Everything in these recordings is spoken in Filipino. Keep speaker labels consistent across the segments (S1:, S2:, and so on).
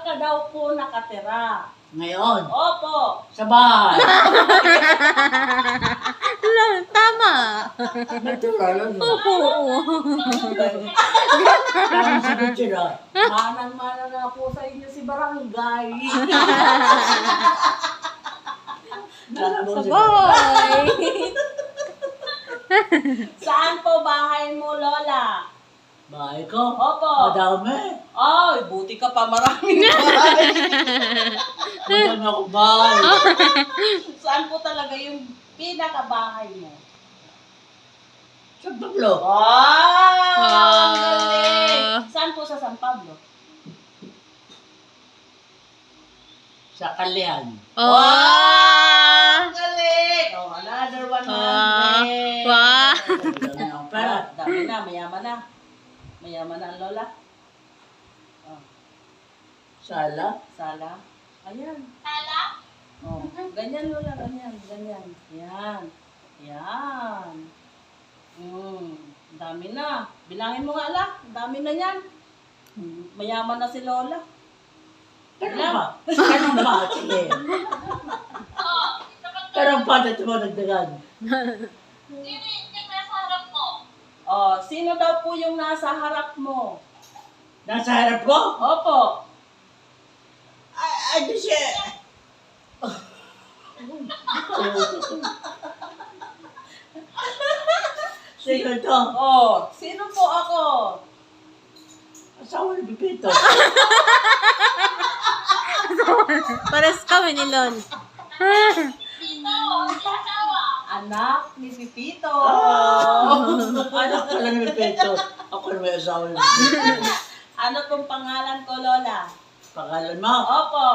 S1: ka daw po nakatira?
S2: Ngayon,
S1: Opo.
S2: sa bahay.
S3: Tama.
S2: Natural.
S3: Opo.
S2: Parang sagot sila.
S1: Manang-mana nga po sa inyo si Barangay.
S3: Sabay.
S1: Saan po bahay mo, Lola?
S2: Bahay ko?
S1: Opo.
S2: Madami.
S1: Ay, buti ka pa, maraming bahay.
S2: Madami ako bahay.
S1: Saan po talaga yung pinakabahay mo?
S2: Sa Pablo.
S1: Wow! Ang
S3: Ah.
S1: galing! Saan po sa San Pablo?
S2: Sa Kalian.
S3: Oh.
S1: Ang galing! Oh, another 100.
S3: Wow.
S2: Madami akong pera.
S1: Dami na, mayaman na. Mayaman na ang lola. Oh,
S2: Sala.
S1: sala. Ayan. Sala? Oh, ganyan lola, ganyan, ganyan. Yan. Yan. Dami na. Bilangin mo nga la, dami na yan. Mayaman na si lola.
S2: Tanong ba? Tanong ba? Sige. Tanong pa na tumatagdagan.
S1: Oh, sino daw po yung nasa harap mo?
S2: Nasa harap ko?
S1: Opo.
S2: Ay, di siya. Sino to?
S1: Oh, sino po ako?
S2: Asawa ni Pipito.
S3: Pares kami ni Lon.
S1: Anak ni Pipito.
S2: Anak pala ni Pipito. Ako na may asawa ni Pipito.
S1: Ano pong pangalan ko, Lola?
S2: Pangalan mo?
S1: Opo.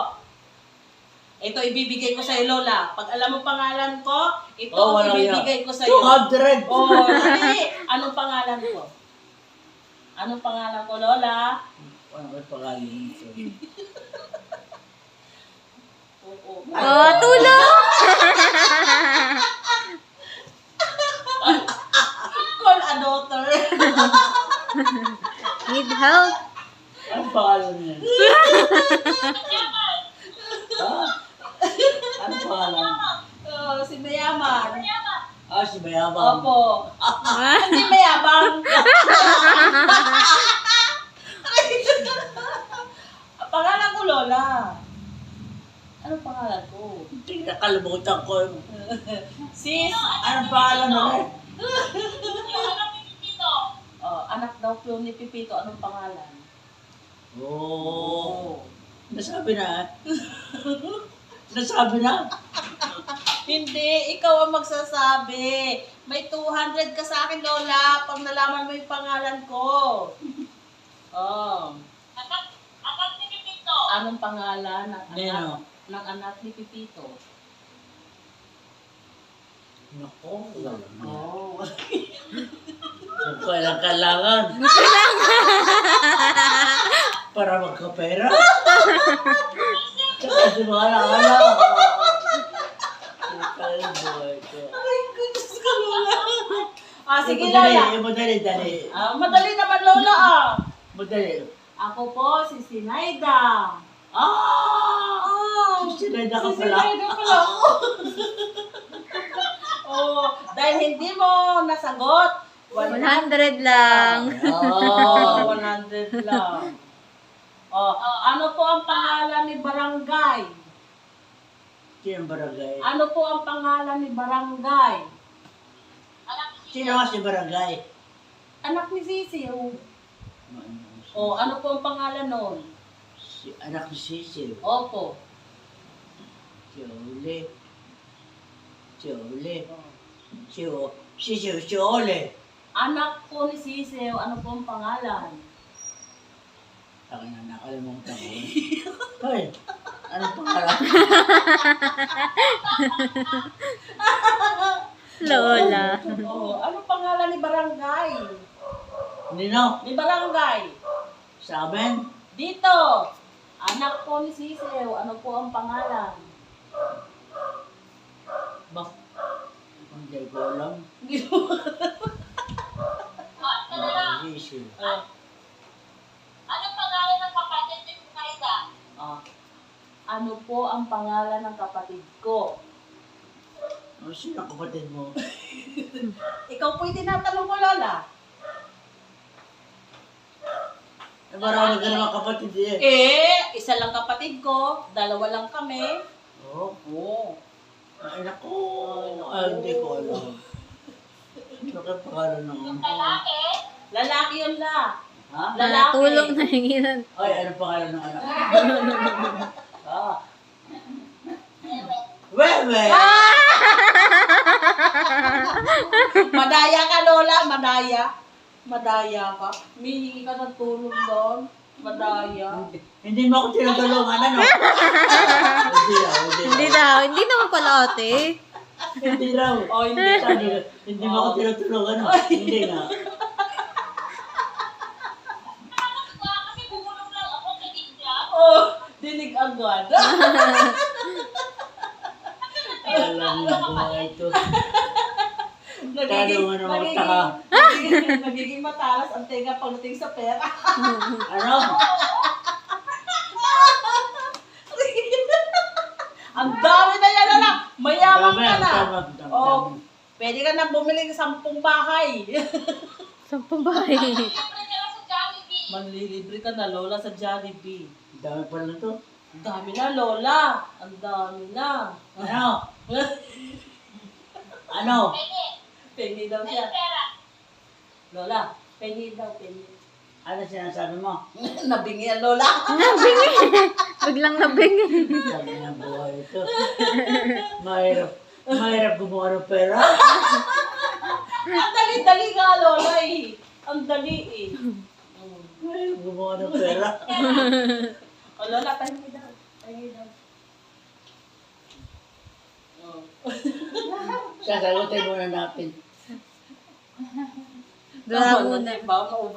S1: Ito ibibigay ko sa Lola. Pag alam mo pangalan ko, ito
S2: Oh, wala
S1: ibibigay
S2: yan.
S1: ko sa iyo.
S2: 200!
S1: Oh, hindi. Anong pangalan ko? Anong pangalan ko, Lola?
S2: Ano may pangalan nito?
S1: Oo.
S3: Oh, tulong.
S1: Call a daughter.
S3: Need help.
S2: Ano pangalan niya? Ha? Ano pangalan?
S1: Oh, si Mayaman.
S2: Ah, si Mayabang.
S1: Opo. Hindi mayabang. Pangalan ko, Lola. Anong pangalan ko?
S2: Hindi nakalimutan ko.
S1: Sis.
S2: Ano pangalan mo rin?
S1: Oh, anak daw po ni Pipito. Anong pangalan?
S2: Oo. Nasabi na. Nasabi na.
S1: Hindi, ikaw ang magsasabi. May 200 ka sa akin, Lola, pag nalaman mo yung pangalan ko. Oh. Anong pangalan ng
S2: Nino.
S1: anak ni Pipito?
S2: Nako, wala na.
S1: Oh.
S2: Kung kailangan. Para magkapera. Tsaka di ba alam.
S1: Ay, goodness ka, Lola. Ah, sige,
S2: Madali,
S1: Lola.
S2: madali.
S1: Ah, madali naman, Lola, ah.
S2: Madali.
S1: Ako po, si Sinaida.
S2: Ah! Sinada ka
S1: Si
S2: pala.
S1: Sinaida pala ako. Oh, dahil hindi mo nasagot,
S3: 100 lang.
S2: Ah!
S1: 100 lang. Oh, ano po ang pangalan ni Barangay?
S2: Sino ang barangay?
S1: Ano po ang pangalan ni Barangay?
S2: Sino nga si barangay?
S1: Anak ni Sisiw. Oh, ano po ang pangalan noon?
S2: Si anak ni Cecil.
S1: Opo.
S2: Siole. Siole.
S1: Anak po ni Sisiw, ano po ang pangalan?
S2: Taka na, nakalimutan ko. Hoy, anong pangalan?
S3: Lola.
S1: Oh, ano pangalan ni Barangay?
S2: Nino,
S1: Ni Barangay.
S2: sa amin?
S1: Dito. Anak po ni Sisiw, ano po ang pangalan?
S2: Ba? Hindi ko alam. Cecil.
S1: Ah,
S4: Anong pangalan ng kapatid ni Sinaida?
S1: ano po ang pangalan ng kapatid ko?
S2: Ano sino ang kapatid mo?
S1: Ikaw po yung tinatanong ko, Lola.
S2: Eh, marami ka naman kapatid eh.
S1: Isa lang kapatid ko, dalawa lang kami.
S2: Oo.
S1: Oo.
S2: Ay, naku.
S1: Ay, naku.
S2: Ay, hindi ko alam. Ano kaya pangalan ng ano?
S1: Lalaki yun la.
S2: Ha?
S1: Lalaki.
S3: Tulong na hinginan.
S2: Ay, ano pangalan ng anak?
S1: Ah.
S2: Wewe!
S1: Madaya ka, Lola. Madaya ka. Mihingi ka ng tulong doon. Madaya.
S2: Hindi mo ako tinutulungan, ano? Hindi raw,
S3: Hindi daw. Hindi naman pala ate.
S2: Hindi raw.
S1: Oh, hindi ka.
S2: Hindi mo ako tinutulungan, ano? Hindi nga.
S1: Oh, dinig agad.
S2: Alam mo yung mga ito. Talo nga naman
S1: nagiging,
S2: taka.
S1: nagiging matalas ang tenga pagdating sa pera.
S2: Ano?
S1: Ang dami na yan, Lola. Mayaman
S2: Dami,
S1: ka na.
S2: dami.
S1: Oh, pwede ka na bumili ng 10 bahay.
S3: Sampung bahay.
S1: Manlilibre ka na, Lola, sa Jollibee.
S2: Dami pala na to.
S1: Ang dami na, Lola. Ang dami na.
S2: Ano? Ano?
S1: Pengi daw siya. Lola, pengi daw, pengi.
S2: Ano sinasabi mo?
S1: Nabingi ang Lola.
S3: Nabingi. Biglang nabingi.
S2: Sabi ng buhay ito. Mahirap gumawa ng pera.
S1: Ang dali-dali nga, Lola eh. Ang dali eh.
S2: Mahirap gumawa ng pera.
S1: O Lola, pengi daw. Pengi daw. Oh.
S2: Sasagutin muna natin.
S3: Wala muna.
S1: Baka maubos